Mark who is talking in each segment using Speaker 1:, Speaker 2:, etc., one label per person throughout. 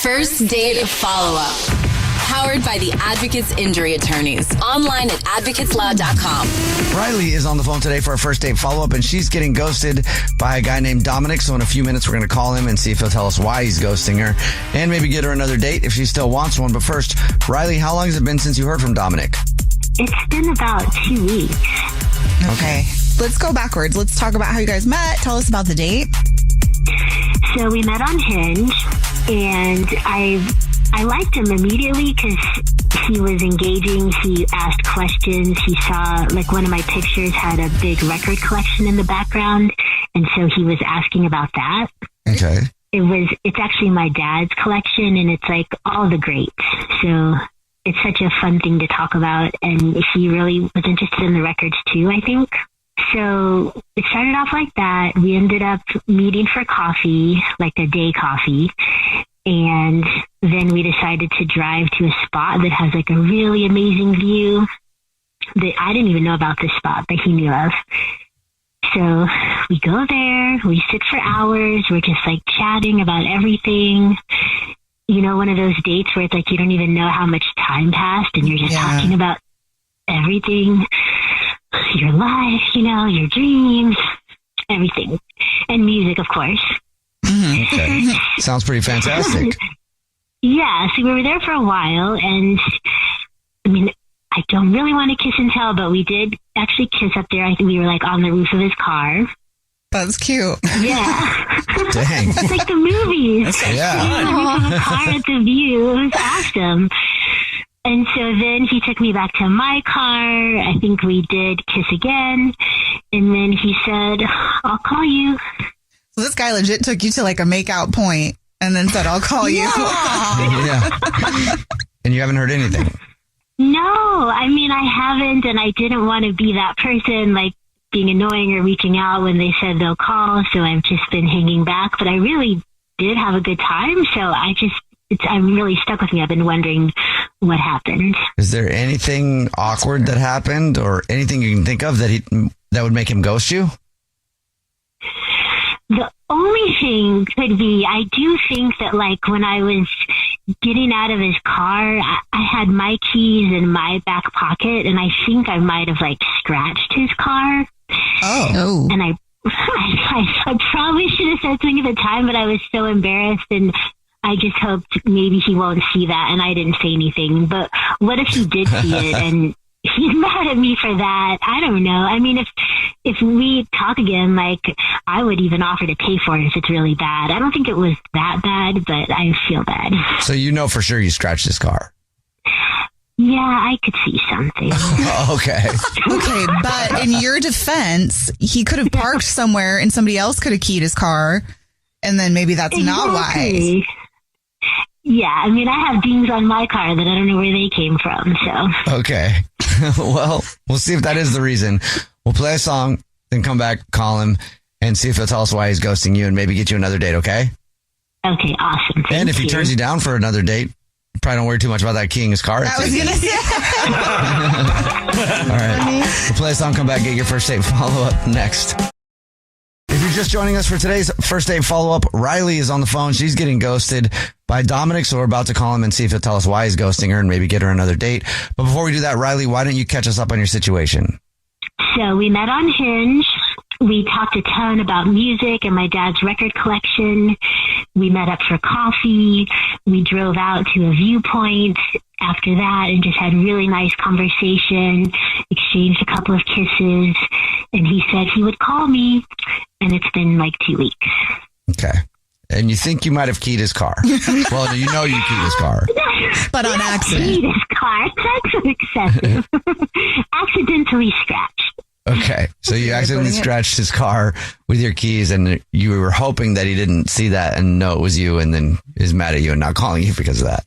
Speaker 1: First Date Follow-Up. Powered by the Advocates Injury Attorneys. Online at advocateslaw.com.
Speaker 2: Riley is on the phone today for a first date follow-up, and she's getting ghosted by a guy named Dominic. So in a few minutes, we're going to call him and see if he'll tell us why he's ghosting her and maybe get her another date if she still wants one. But first, Riley, how long has it been since you heard from Dominic?
Speaker 3: It's been about 2 weeks.
Speaker 4: Okay. Let's go backwards. Let's talk about how you guys met. Tell us about the date.
Speaker 3: So we met on Hinge, and I liked him immediately because he was engaging. He asked questions. He saw, like, one of my pictures had a big record collection in the background, and so he was asking about that.
Speaker 2: Okay.
Speaker 3: It's actually my dad's collection, and it's like all the greats. So it's such a fun thing to talk about, and he really was interested in the records too, I think. So it started off like that. We ended up meeting for coffee, like a day coffee. And then we decided to drive to a spot that has like a really amazing view that I didn't even know about this spot, but he knew of. So we go there, we sit for hours. We're just like chatting about everything. You know, one of those dates where it's like you don't even know how much time passed and you're just talking about everything. Your life, you know, your dreams, everything. And music, of course.
Speaker 2: Okay. Sounds pretty fantastic.
Speaker 3: Yeah, so we were there for a while, and I mean, I don't really want to kiss and tell, but we did actually kiss up there. I think we were like on the roof of his car.
Speaker 4: That's cute.
Speaker 3: Yeah.
Speaker 2: Dang.
Speaker 3: It's like the movies.
Speaker 2: Yeah.
Speaker 3: On the roof of a car at the view. It was awesome. And so then he took me back to my car. I think we did kiss again. And then he said, I'll call you.
Speaker 4: So this guy legit took you to like a makeout point and then said, I'll call you.
Speaker 2: Yeah. And you haven't heard anything?
Speaker 3: No, I mean, I haven't. And I didn't want to be that person, like being annoying or reaching out when they said they'll call. So I've just been hanging back. But I really did have a good time. So I'm really stuck with me. I've been wondering what happened.
Speaker 2: Is there anything awkward that happened or anything you can think of that would make him ghost you?
Speaker 3: The only thing could be, I do think that like when I was getting out of his car, I had my keys in my back pocket, and I think I might have like scratched his car.
Speaker 4: Oh.
Speaker 3: And I probably should have said something at the time, but I was so embarrassed, and I just hoped maybe he won't see that, and I didn't say anything. But what if he did see it and he's mad at me for that? I don't know. I mean, if we talk again, like, I would even offer to pay for it if it's really bad. I don't think it was that bad, but I feel bad.
Speaker 2: So you know for sure you scratched his car?
Speaker 3: Yeah, I could see something.
Speaker 2: Okay.
Speaker 4: Okay, but in your defense, he could have parked somewhere and somebody else could have keyed his car, and then maybe that's not wise.
Speaker 3: Yeah, I mean, I have dings on my car that I don't know where they came from, so.
Speaker 2: Okay. Well, we'll see if that is the reason. We'll play a song, then come back, call him, and see if he'll tell us why he's ghosting you and maybe get you another date, okay?
Speaker 3: Okay, awesome. Thank
Speaker 2: and if he
Speaker 3: you.
Speaker 2: turns you down for another date, probably don't worry too much about that keying his car.
Speaker 4: I was going to say.
Speaker 2: All right. We'll play a song, come back, get your first date follow-up next. If you're just joining us for today's first date follow-up, Riley is on the phone. She's getting ghosted by Dominic, so we're about to call him and see if he'll tell us why he's ghosting her and maybe get her another date. But before we do that, Riley, why don't you catch us up on your situation?
Speaker 3: So we met on Hinge. We talked a ton about music and my dad's record collection. We met up for coffee. We drove out to a viewpoint after that and just had really nice conversation, exchanged a couple of kisses, and he said he would call me, and it's been like 2 weeks.
Speaker 2: Okay. And you think you might have keyed his car. Well, you know you keyed his car.
Speaker 4: But on accident.
Speaker 3: Keyed his car. That's excessive. Accidentally scratched.
Speaker 2: Okay. So you accidentally scratched his car with your keys, and you were hoping that he didn't see that and know it was you, and then is mad at you and not calling you because of that.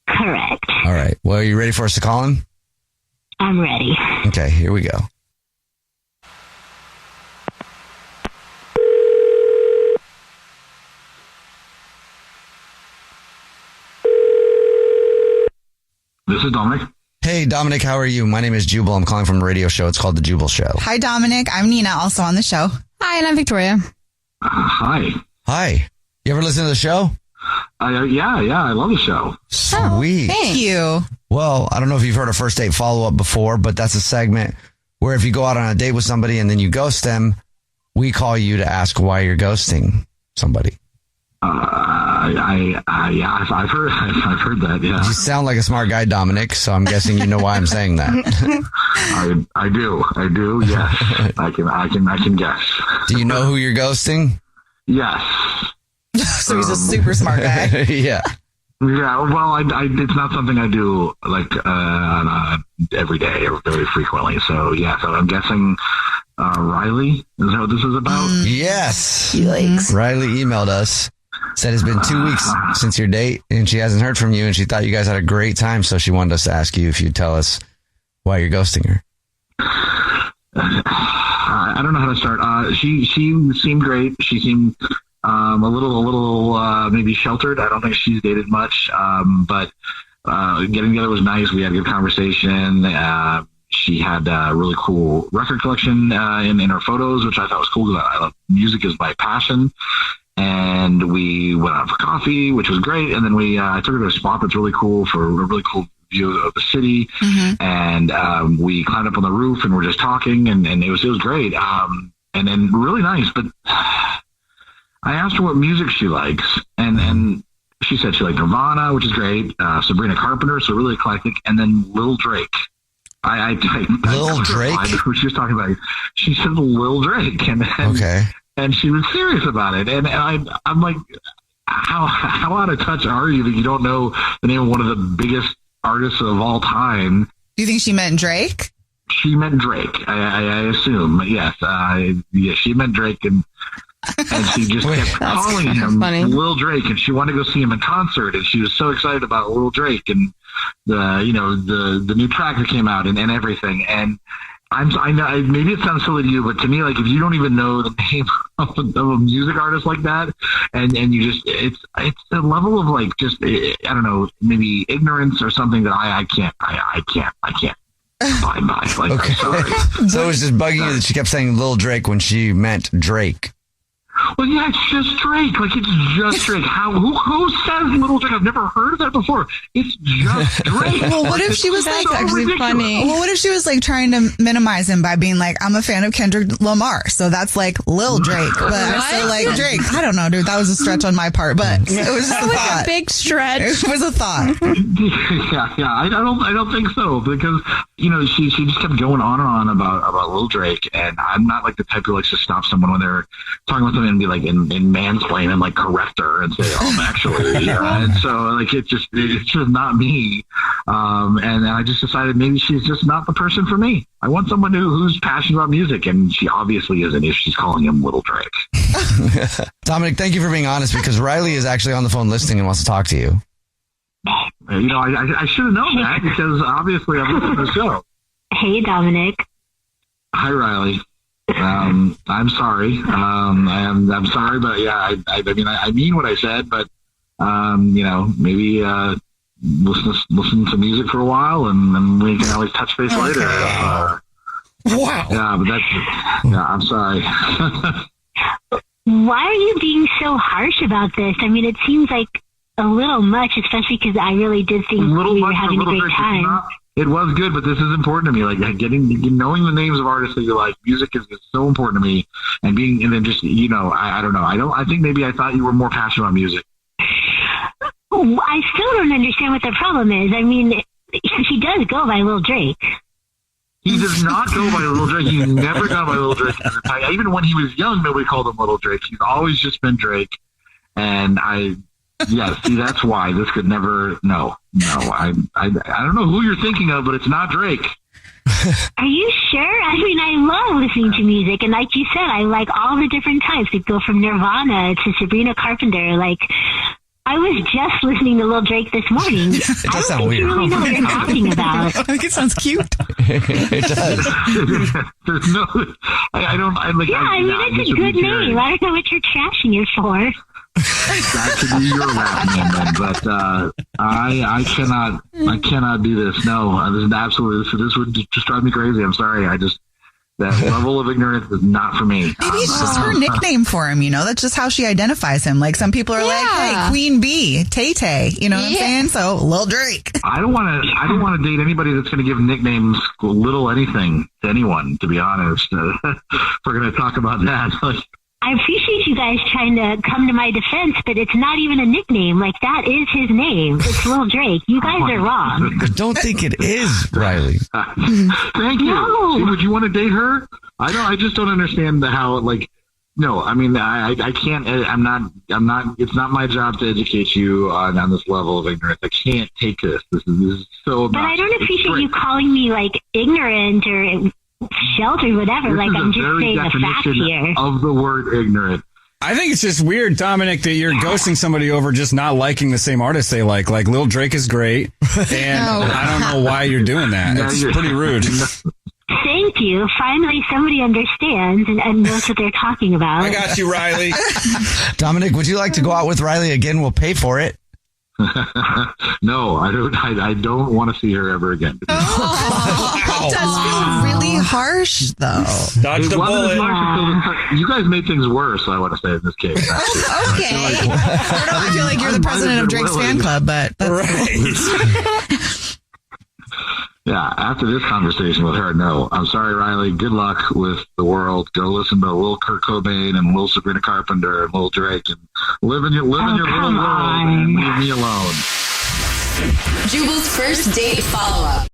Speaker 3: Correct.
Speaker 2: All right. Well, are you ready for us to call him?
Speaker 3: I'm ready.
Speaker 2: Okay, here we go.
Speaker 5: This is Dominic.
Speaker 2: Hey, Dominic, how are you? My name is Jubal. I'm calling from a radio show. It's called The Jubal Show.
Speaker 4: Hi, Dominic. I'm Nina, also on the show.
Speaker 1: Hi, and I'm Victoria.
Speaker 5: Hi.
Speaker 2: Hi. You ever listen to the show?
Speaker 5: I love the show.
Speaker 2: Sweet.
Speaker 4: Thank you.
Speaker 2: Well, I don't know if you've heard of first date follow-up before, but that's a segment where if you go out on a date with somebody and then you ghost them, we call you to ask why you're ghosting somebody.
Speaker 5: I've heard that. Yeah,
Speaker 2: You sound like a smart guy, Dominic, so I'm guessing you know why I'm saying that.
Speaker 5: I do. Yes, I can guess.
Speaker 2: Do you know who you're ghosting?
Speaker 5: Yes.
Speaker 4: So he's a super smart guy.
Speaker 2: Yeah.
Speaker 5: Yeah, well, it's not something I do like every day or very frequently. So yeah, so I'm guessing Riley is that what this is about?
Speaker 2: Yes.
Speaker 4: Yikes.
Speaker 2: Riley emailed us, said it's been 2 weeks since your date and she hasn't heard from you and she thought you guys had a great time, so she wanted us to ask you if you'd tell us why you're ghosting her.
Speaker 5: I don't know how to start. She seemed great. She seemed a little maybe sheltered. I don't think she's dated much, but getting together was nice. We had a good conversation. She had a really cool record collection in her photos, which I thought was cool because I love music is my passion. And we went out for coffee, which was great. And then I took her to a spot that's really cool for a really cool view of the city. Mm-hmm. And we climbed up on the roof and we're just talking, and it was great. And then really nice. But I asked her what music she likes, and she said she liked Nirvana, which is great. Sabrina Carpenter, so really eclectic, and then Lil Drake.
Speaker 2: Lil Drake?
Speaker 5: She was talking about. She said Lil Drake, and she was serious about it. And I'm like, how out of touch are you that you don't know the name of one of the biggest artists of all time?
Speaker 4: Do you think she meant Drake?
Speaker 5: She meant Drake. I assume. Yes. She meant Drake, and she just kept calling him Lil Drake, and she wanted to go see him in concert, and she was so excited about Lil Drake and the new track that came out and everything. And I know maybe it sounds silly to you, but to me, like if you don't even know the name of a music artist like that, and you just it's a level of like just I don't know, maybe ignorance or something that I can't. Bye. Like,
Speaker 2: okay.
Speaker 5: Sorry.
Speaker 2: So it was just bugging you that she kept saying Lil Drake when she meant Drake.
Speaker 5: Well, yeah, it's just Drake. Like, it's just Drake. Who says Little Drake? I've never heard of that before. It's just Drake.
Speaker 4: Well, what if she was like,
Speaker 6: actually funny.
Speaker 4: Well, what if she was like trying to minimize him by being like, I'm a fan of Kendrick Lamar, so that's like Lil Drake, but I still like Drake. I don't know, dude. That was a stretch on my part, but it was just a thought.
Speaker 6: A big stretch.
Speaker 4: It was a thought.
Speaker 5: Yeah. I don't think so, because she just kept going on and on about Lil Drake, and I'm not like the type who likes to stop someone when they're talking about something and be like in mansplain and like correct her and say, actually, and so like it's just not me, and I just decided maybe she's just not the person for me. I want someone who's passionate about music, and she obviously isn't if she's calling him Little Drake.
Speaker 2: Dominic, thank you for being honest, because Riley is actually on the phone listening and wants to talk to you.
Speaker 5: I should have known that, because obviously I've listened to the show.
Speaker 3: Hey, Dominic.
Speaker 5: Hi, Riley. I'm sorry. I'm sorry, but yeah, I mean what I said, but maybe listen to music for a while, and then we can always touch base later.
Speaker 2: Wow.
Speaker 5: Yeah, but I'm sorry.
Speaker 3: Why are you being so harsh about this? I mean, it seems like a little much, especially because I really did think we were having a great time.
Speaker 5: It was good, but this is important to me. Like knowing the names of artists that you like, music is so important to me. And then just, I don't know. I think maybe I thought you were more passionate about music.
Speaker 3: I still don't understand what the problem is. I mean, he does go by Lil Drake.
Speaker 5: He does not go by Lil Drake. He's never gone by Lil Drake. Even when he was young, nobody called him Little Drake. He's always just been Drake. And that's why this could never. No. I don't know who you're thinking of, but it's not Drake.
Speaker 3: Are you sure? I mean, I love listening to music, and like you said, I like all the different types. It go from Nirvana to Sabrina Carpenter. Like, I was just listening to Lil Drake this morning.
Speaker 2: It does sound weird.
Speaker 3: You really know what you're talking about.
Speaker 4: I think it sounds cute.
Speaker 2: It does.
Speaker 5: There's no. I don't. I like.
Speaker 3: Yeah, I mean, it's a good name. I don't know what you're trashing it for.
Speaker 5: That could be your rap name, then, but I cannot do this. No, this is absolutely. This would just drive me crazy. I'm sorry. I just That level of ignorance is not for me.
Speaker 4: Maybe it's just her nickname for him, That's just how she identifies him. Like some people are like, hey, Queen Bee, Tay-Tay. You know what I'm saying? So Lil Drake.
Speaker 5: I don't want to date anybody that's going to give nicknames little anything to anyone, to be honest. If we're going to talk about that.
Speaker 3: I appreciate you guys trying to come to my defense, but it's not even a nickname. Like, that is his name. It's Lil Drake. You guys are wrong.
Speaker 2: I don't think it is, Riley.
Speaker 5: Thank you.
Speaker 3: No.
Speaker 5: See, would you want to date her? I just don't understand how, no, I mean, I can't, I'm not, it's not my job to educate you on this level of ignorance. I can't take this. This is so
Speaker 3: But I don't appreciate you calling me, ignorant or sheltered, whatever.
Speaker 5: This
Speaker 3: I'm just saying a fact here.
Speaker 5: Of the word ignorant.
Speaker 6: I think it's just weird, Dominic, that you're ghosting somebody over just not liking the same artist they like. Like, Lil Drake is great, and I don't know why you're doing that. It's pretty rude.
Speaker 3: Thank you. Finally, somebody understands and knows what they're talking about.
Speaker 6: I got you, Riley.
Speaker 2: Dominic, would you like to go out with Riley again? We'll pay for it.
Speaker 5: No, I don't. I don't want to see her ever again.
Speaker 4: That does feel really harsh, though.
Speaker 6: Dodge the bullet.
Speaker 5: You guys made things worse, I want to say, in this case.
Speaker 4: Okay. I feel like you're the president of Drake's fan club, but that's
Speaker 6: Right.
Speaker 5: Yeah, after this conversation with her, no. I'm sorry, Riley. Good luck with the world. Go listen to Lil Kurt Cobain and Lil Sabrina Carpenter and Lil Drake and live in your little world and leave me alone.
Speaker 1: Jubal's first date follow-up.